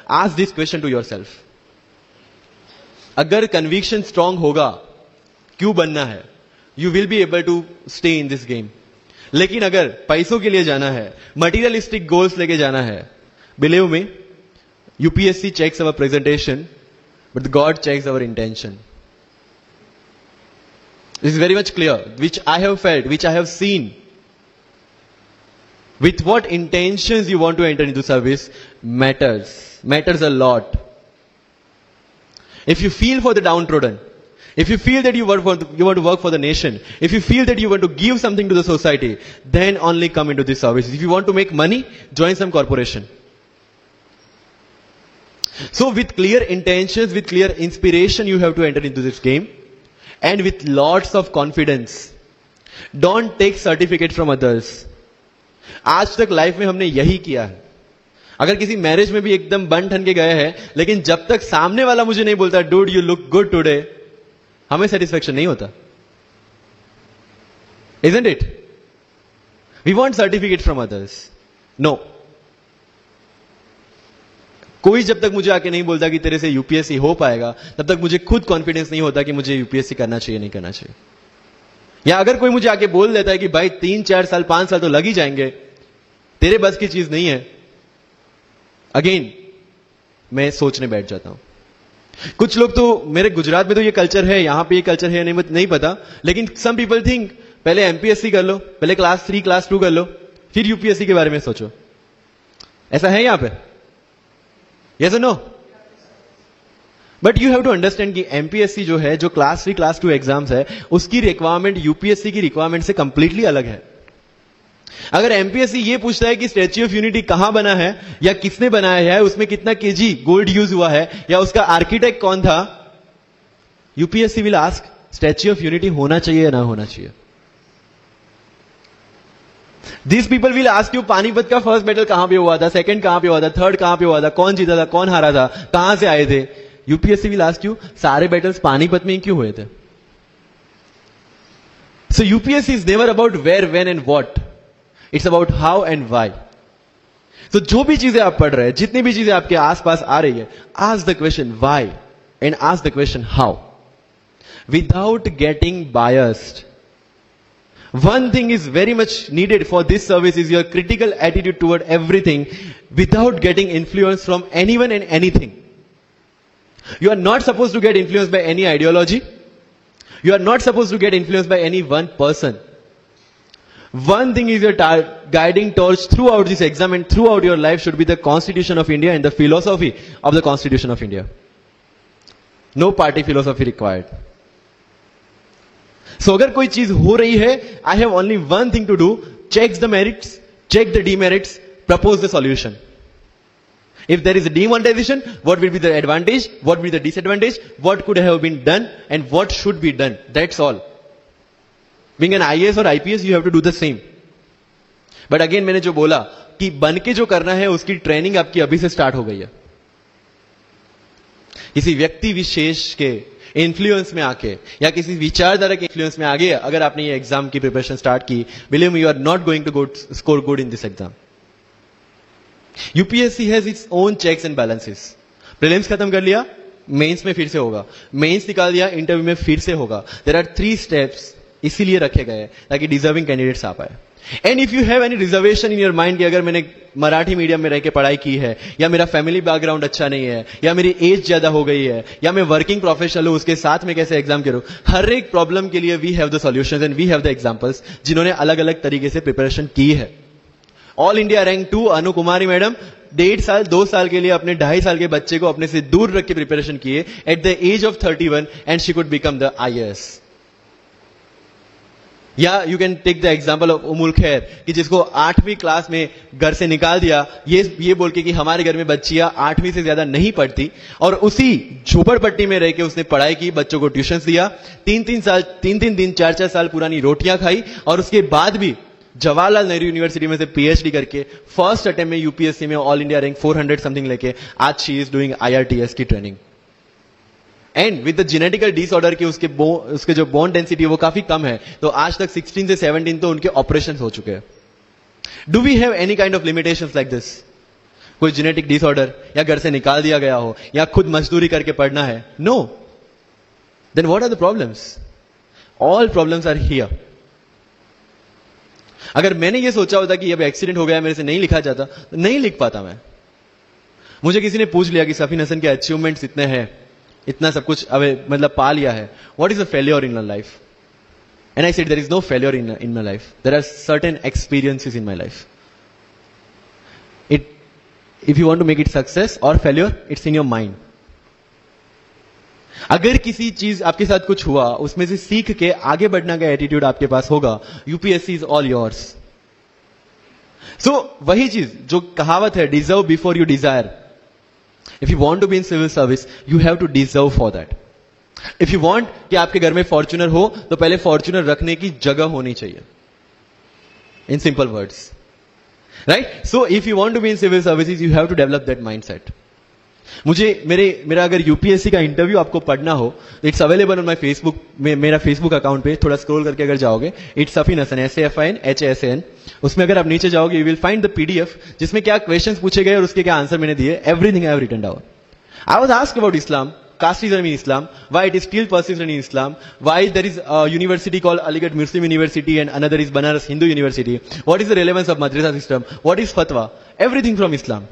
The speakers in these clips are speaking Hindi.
Ask this question to yourself. अगर कन्विक्शन स्ट्रांग होगा क्यों बनना है, you will be able to stay in this game. लेकिन अगर पैसों के लिए जाना है, मटीरियलिस्टिक गोल्स लेके जाना है, believe me, UPSC checks our presentation but God checks our intention. This is very much clear, which I have felt, which I have seen. With what intentions you want to enter into service matters a lot. If you feel for the downtrodden, if you feel that you want to work for the nation, if you feel that you want to give something to the society, then only come into this service. If you want to make money, join some corporation. So with clear intentions, with clear inspiration, you have to enter into this game. And with lots of confidence. Don't take certificate from others. आज तक लाइफ में हमने यही किया है. अगर किसी मैरिज में भी एकदम बन ठन के गए हैं, लेकिन जब तक सामने वाला मुझे नहीं बोलता dude you look good today, हमें सेटिस्फेक्शन नहीं होता. Isn't it? We want certificate from others. No. कोई जब तक मुझे आके नहीं बोलता कि तेरे से यूपीएससी हो पाएगा, तब तक मुझे खुद कॉन्फिडेंस नहीं होता कि मुझे यूपीएससी करना चाहिए नहीं करना चाहिए. या अगर कोई मुझे आके बोल देता है कि भाई 3-4 साल 5 साल तो लग ही जाएंगे, तेरे बस की चीज नहीं है, अगेन मैं सोचने बैठ जाता हूं. कुछ लोग तो, मेरे गुजरात में तो ये कल्चर है, यहां पे ये कल्चर है नहीं पता, लेकिन सम पीपल थिंक पहले एमपीएससी कर लो, पहले क्लास 3 क्लास 2 कर लो, फिर यूपीएससी के बारे में सोचो. ऐसा है यहां पे? Yes or no? But you have to understand कि एमपीएससी जो है, जो क्लास 3 क्लास 2 एग्जाम्स है, उसकी रिक्वायरमेंट यूपीएससी की रिक्वायरमेंट से कंप्लीटली अलग है. अगर एमपीएससी ये पूछता है कि स्टैच्यू ऑफ यूनिटी कहां बना है या किसने बनाया है, उसमें कितना केजी गोल्ड यूज हुआ है, या उसका आर्किटेक्ट कौन था, UPSC will ask statue of unity होना चाहिए या ना होना चाहिए. These people will ask you Panipat का फर्स्ट बैटल कहां पे हुआ था, सेकंड कहां पे हुआ था, थर्ड कहां पे हुआ था, कौन जीता था, कौन हारा था, कहां से आए थे. यूपीएससी will ask you सारे बैटल्स पानीपत में ही क्यों हुए थे. So UPSC is never about where, when and what. It's about how and why. So जो भी चीजें आप पढ़ रहे हैं, जितनी भी चीजें आपके आसपास आ रही है, ask the question why and ask the question how. Without getting biased. One thing is very much needed for this service is your critical attitude toward everything without getting influence from anyone and anything. You are not supposed to get influenced by any ideology. You are not supposed to get influenced by any one person. One thing is your guiding torch throughout this exam and throughout your life should be the Constitution of India and the philosophy of the Constitution of India. No party philosophy required. So अगर कोई चीज हो रही है, I have only one thing to do, check the merits, check the demerits, propose the solution. If there is a demonetization, what will be the advantage, what will be the disadvantage, what could have been done and what should be done. That's all. Being an IAS or IPS, you have to do the same. But again मैंने जो बोला कि बन के जो करना है उसकी ट्रेनिंग आपकी अभी से स्टार्ट हो गई है. किसी व्यक्ति विशेष के इन्फ्लुएंस में आके या किसी विचारधारा के इन्फ्लुएंस में आगे अगर आपने ये एग्जाम की प्रिपरेशन स्टार्ट की, believe me, you are not going to score good in this exam. UPSC has its own checks and balances. Prelims खत्म कर लिया, मेंस में फिर से होगा, मेंस निकाल दिया, इंटरव्यू में फिर से होगा. देयर आर 3 स्टेप्स इसीलिए रखे गए ताकि डिजर्विंग कैंडिडेट्स आ पाए. And if you have any reservation in your mind कि अगर मैंने मराठी मीडियम में रह के पढ़ाई की है, या मेरा फैमिली बैकग्राउंड अच्छा नहीं है, या मेरी एज ज्यादा हो गई है, या मैं वर्किंग प्रोफेशनल हूं, उसके साथ में कैसे एग्जाम करूं, हर एक प्रॉब्लम के लिए we have the solutions and we have the examples जिन्होंने अलग अलग तरीके से प्रिपरेशन की है. All India rank 2 Anu Kumari madam 1.5 साल 2 साल के लिए अपने 2.5 साल के बच्चे को अपने से दूर रख के प्रिपरेशन किए at the age of 31 and she could become the IAS. या you can take the example of Ummul Kher कि जिसको 8वीं क्लास में घर से निकाल दिया ये बोल के कि हमारे घर में बच्चियां 8वीं से ज्यादा नहीं पढ़ती, और उसी झोपड़पट्टी में रह के उसने पढ़ाई की, बच्चों को ट्यूशन दिया, 3 दिन 4 साल पुरानी रोटियां खाई, और उसके बाद भी जवाहरलाल नेहरू यूनिवर्सिटी में से PhD करके फर्स्ट अटेम्प्ट में यूपीएससी में ऑल इंडिया रैंक 400 समथिंग लेके आज शी इज डूइंग IRTS की training. And with the genetical disorder की उसके जो बोन डेंसिटी है वो काफी कम है, तो आज तक 16 से 17 तो उनके ऑपरेशन हो चुके हैं. Do we have any kind of limitations like this? कोई जेनेटिक डिसऑर्डर, या घर से निकाल दिया गया हो, या खुद मजदूरी करके पढ़ना है? No. Then what are the problems? All problems are here. अगर मैंने ये सोचा होता कि अब एक्सीडेंट हो गया, मेरे से नहीं लिखा जाता, नहीं लिख पाता मैं। मुझे किसी ने पूछ लिया कि सफीन हसन के अचीवमेंट्स इतने हैं, इतना सब कुछ अब मतलब पा लिया है, what is a failure in life? And I said there is no failure in my life, there are certain experiences in my life. If you want to make it success or failure, it's in your mind. अगर किसी चीज आपके साथ कुछ हुआ, उसमें से सीख के आगे बढ़ने का एटीट्यूड आपके पास होगा, UPSC is all yours. So वही चीज जो कहावत है, deserve before you desire. If you want to be in civil service, you have to deserve for that. If you want कि आपके घर में फॉर्च्यूनर हो, तो पहले फॉर्च्यूनर रखने की जगह होनी चाहिए. In simple words, right? So if you want to be in civil services, you have to develop that mindset. मेरा अगर यूपीएससी का इंटरव्यू आपको पढ़ना हो, it's available on my Facebook में, मेरा फेसबुक अकाउंट पे थोड़ा स्क्रॉल करके अगर जाओगे, इट्स सफीन हसन, SAFIN, उसमें अगर आप नीचे जाओगे, you will find the PDF जिसमें क्या क्वेश्चंस पूछे गए और उसके क्या आंसर मैंने दिए. Everything I have written down. I was asked about Islam, casteism in Islam, why it is still persistent in Islam, why there is a university called Aligarh Muslim University and another is Banaras Hindu University, what is the relevance of madrasa system, what is fatwa, everything from Islam.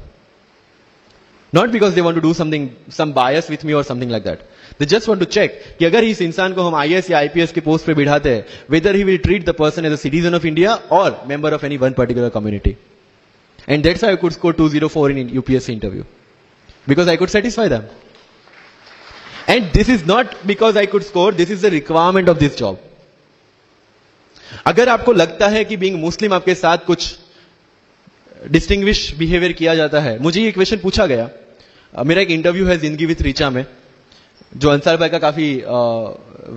Not because they want to do something, some bias with me or something like that. They just want to check कि अगर इस इंसान को हम IAS या IPS के पोस्ट पे बिठाते हैं, whether he will treat the person as a citizen of India or member of any one particular community. And that's how I could score 204 in UPSC interview. Because I could satisfy them. And this is not because I could score, this is the requirement of this job. अगर आपको लगता है कि बीइंग मुस्लिम आपके साथ कुछ डिस्टिंग्विश बिहेवियर किया जाता है, मुझे ये क्वेश्चन पूछा गया. मेरा एक इंटरव्यू है जिंदगी विथ रीचा में, जो अंसार भाई का काफी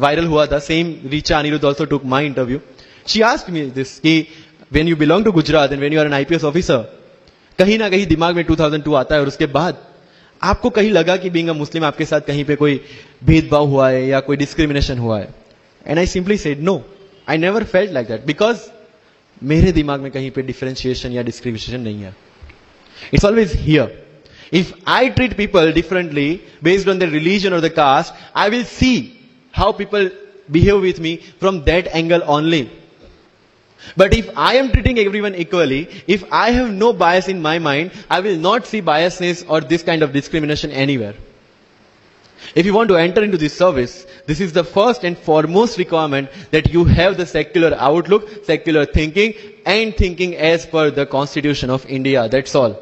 वायरल हुआ था. Same Richa Aniruddh also took my interview. She asked me this कि when you belong to Gujarat and when you are an IPS officer, कहीं ना कहीं दिमाग में 2002 आता है और उसके बाद आपको कहीं लगा कि बीइंग अ मुस्लिम आपके साथ कहीं पे कोई भेदभाव हुआ है या कोई डिस्क्रिमिनेशन हुआ है. And I simply said no, I never felt like that, because मेरे दिमाग में कहीं पे डिफरेंशिएशन या डिस्क्रिमिनेशन नहीं है. It's always here. If I treat people differently based on the religion और the caste, I will see how people behave with me from that angle only. But if I am treating everyone equally, if I have no bias in my mind, I will not see biasness or this kind of discrimination anywhere. If you want to enter into this service, this is the first and foremost requirement that you have the secular outlook, secular thinking, and thinking as per the Constitution of India. That's all.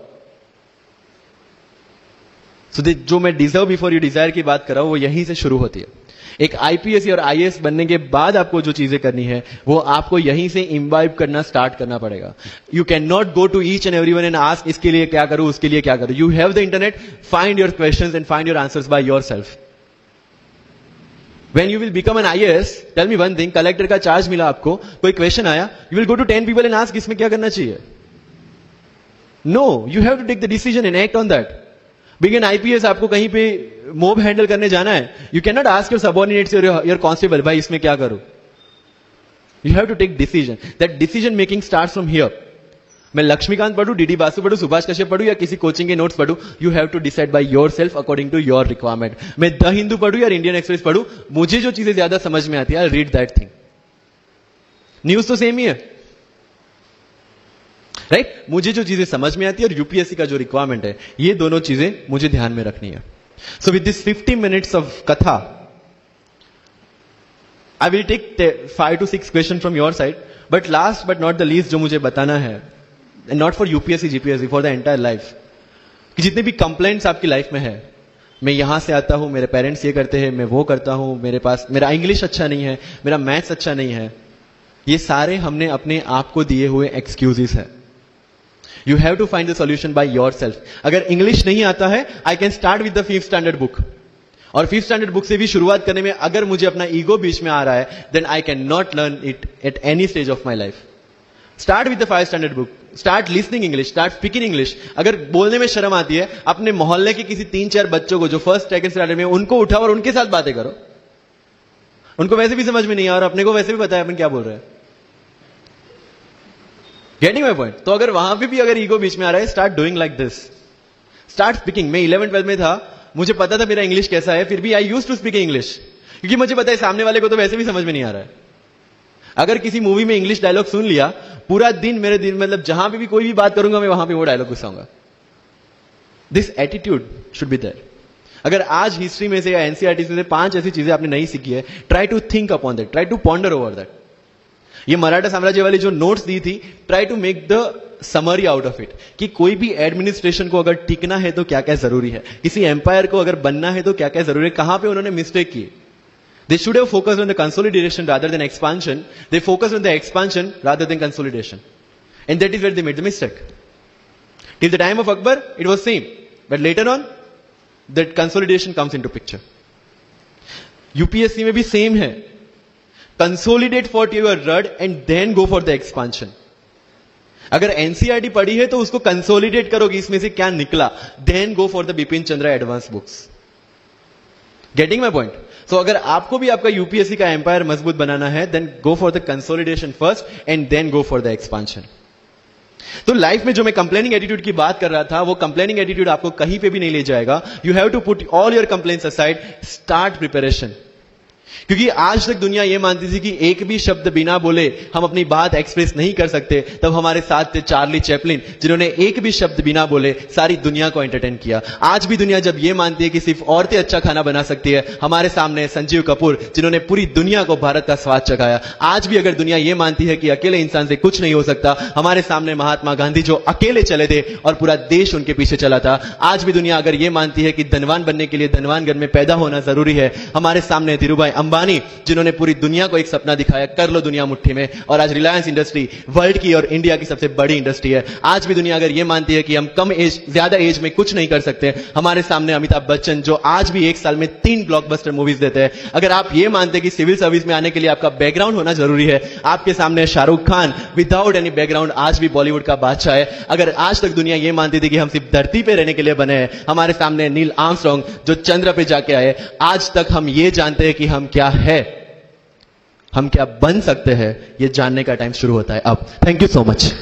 So जो मैं डिजर्व बिफोर यू डिजायर की बात कर रहा हूं, वो यहीं से शुरू होती है. एक आईपीएस और आईएएस बनने के बाद आपको जो चीजें करनी है, वो आपको यहीं से इम्बाइब करना स्टार्ट करना पड़ेगा. You can not go to each and everyone and ask इसके लिए क्या करूं, उसके लिए क्या करूं. You have the internet, find your questions and find your answers by yourself. When you will become an IAS, tell me one thing, collector का चार्ज मिला आपको, कोई क्वेश्चन आया, you will go to 10 people and ask इसमें क्या करना चाहिए. No, you have to take the decision and act on that. Being an IPS, आपको कहीं पे मोब हैंडल करने जाना है, you can not ask your subordinates your constable, भाई इसमें क्या करूं. You have to take decision. That decision making starts from here. मैं लक्ष्मीकांत पढ़ू, डीडी बासु पढ़ू, सुभाष कश्यप पढ़ू या किसी कोचिंग के नोट्स पढ़ू, you have to decide by your self according to your requirement. मैं द हिंदू पढ़ू या इंडियन एक्सप्रेस पढ़ू, मुझे जो चीजें ज्यादा समझ में आती है, I read that thing. News तो सेम ही है, राइट? मुझे जो चीजें समझ में आती है और यूपीएससी का जो रिक्वायरमेंट है, ये दोनों चीजें मुझे ध्यान में रखनी है. So with this 50 minutes of कथा, I will take 5 to 6 question from your side. But last but not the least जो मुझे बताना है, and not for UPSC GPSC, for the entire life, कि जितने भी कंप्लेंट्स आपकी लाइफ में है, मैं यहां से आता हूं, मेरे पेरेंट्स ये करते हैं, मैं वो करता हूं, मेरा इंग्लिश अच्छा नहीं है, मेरा मैथ्स अच्छा नहीं है, ये सारे हमने अपने आप को दिए हुए एक्सक्यूजेस है. You have to find the solution by yourself. अगर इंग्लिश नहीं आता है, I can start with the 5th standard book. और 5th standard book से भी शुरुआत करने में अगर मुझे अपना ईगो बीच में आ रहा है, then I cannot learn it at any stage of my life. Start with the 5th standard book. Start listening English. Start speaking English. अगर बोलने में शर्म आती है, अपने मोहल्ले के किसी 3-4 बच्चों को जो फर्स्ट सेकंड स्टैंडर्ड में, उनको उठाओ और उनके साथ बातें करो. उनको वैसे भी समझ में नहीं आ और अपने को वैसे भी पता है अपन क्या बोल रहे हैं. Getting my point? तो अगर वहां पे भी अगर ईगो बीच में आ रहा है, start doing like this. Start speaking. मैं 11-12 में था, मुझे पता था मेरा इंग्लिश कैसा है, फिर भी आई यूज टू स्पीक इंग्लिश, क्योंकि मुझे पता है सामने वाले को तो वैसे भी समझ में नहीं आ रहा है. अगर किसी मूवी में इंग्लिश डायलॉग सुन लिया, पूरा दिन मेरे दिन मतलब जहां पे भी कोई भी बात करूंगा मैं वहां पे वो डायलॉग घुसाऊंगा. This attitude should be there. अगर आज हिस्ट्री में से या एनसीईआरटी से 5 ऐसी चीजें आपने नहीं सीखी है, try to think upon that, try to ponder over that. ये मराठा साम्राज्य वाली जो नोट्स दी थी, try to make the summary out of it, कि कोई भी एडमिनिस्ट्रेशन को अगर टिकना है तो क्या क्या जरूरी है, किसी एम्पायर को अगर बनना है तो क्या क्या जरूरी है, कहां पे उन्होंने मिस्टेक की. They should have focused on the consolidation rather than expansion. They focused on the expansion rather than consolidation. And that is where they made the mistake. Till the time of Akbar, it was same. But later on, that consolidation comes into picture. UPSC में भी same है. Consolidate for your rud and then go for the expansion. अगर एनसीईआरटी पढ़ी है तो उसको कंसोलिडेट करोगे, इसमें से क्या निकला, then go for the Bipin Chandra advance books. Getting my point? So अगर आपको भी आपका यूपीएससी का एम्पायर मजबूत बनाना है, then go for the consolidation first and then go for the expansion. तो लाइफ में जो मैं कंप्लेनिंग एटीट्यूड की बात कर रहा था, वो कंप्लेनिंग एटीट्यूड आपको कहीं पे भी नहीं ले जाएगा. You have to put all your complaints aside, start preparation. क्योंकि आज तक दुनिया यह मानती थी कि एक भी शब्द बिना बोले हम अपनी बात एक्सप्रेस नहीं कर सकते. तब हमारे साथ थे चार्ली चैपलिन, जिन्होंने एक भी शब्द बिना बोले सारी दुनिया को एंटरटेन किया. आज भी दुनिया जब यह मानती है कि सिर्फ औरतें अच्छा खाना बना सकती है, हमारे सामने संजीव कपूर, जिन्होंने पूरी दुनिया को भारत का स्वाद चखाया. आज भी अगर दुनिया यह मानती है कि अकेले इंसान से कुछ नहीं हो सकता, हमारे सामने महात्मा गांधी, जो अकेले चले थे और पूरा देश उनके पीछे चला था. आज भी दुनिया अगर यह मानती है कि धनवान बनने के लिए धनवान घर में पैदा होना जरूरी है, हमारे सामने धीरूभाई अंबानी, जिन्होंने पूरी दुनिया को एक सपना दिखाया, कर लो दुनिया मुट्ठी में. और आज रिलायंस इंडस्ट्री वर्ल्ड की और इंडिया की सबसे बड़ी इंडस्ट्री है. आज भी दुनिया अगर यह मानती है कि हम कम एज, ज्यादा एज में कुछ नहीं कर सकते, हमारे सामने अमिताभ बच्चन, जो आज भी एक साल में 3 ब्लॉकबस्टर मूवीज देते हैं. अगर आप यह मानते हैं कि सिविल सर्विस में आने के लिए आपका बैकग्राउंड होना जरूरी है, आपके सामने Shahrukh Khan without any background आज भी बॉलीवुड का बादशाह है. अगर आज तक दुनिया यह मानती थी कि हम सिर्फ धरती पे रहने के लिए बने हैं, हमारे सामने नील आर्मस्ट्रांग, जो चंद्र पे जाके आए. आज तक हम ये जानते हैं कि हम क्या है, हम क्या बन सकते हैं, ये जानने का टाइम शुरू होता है अब. Thank you so much.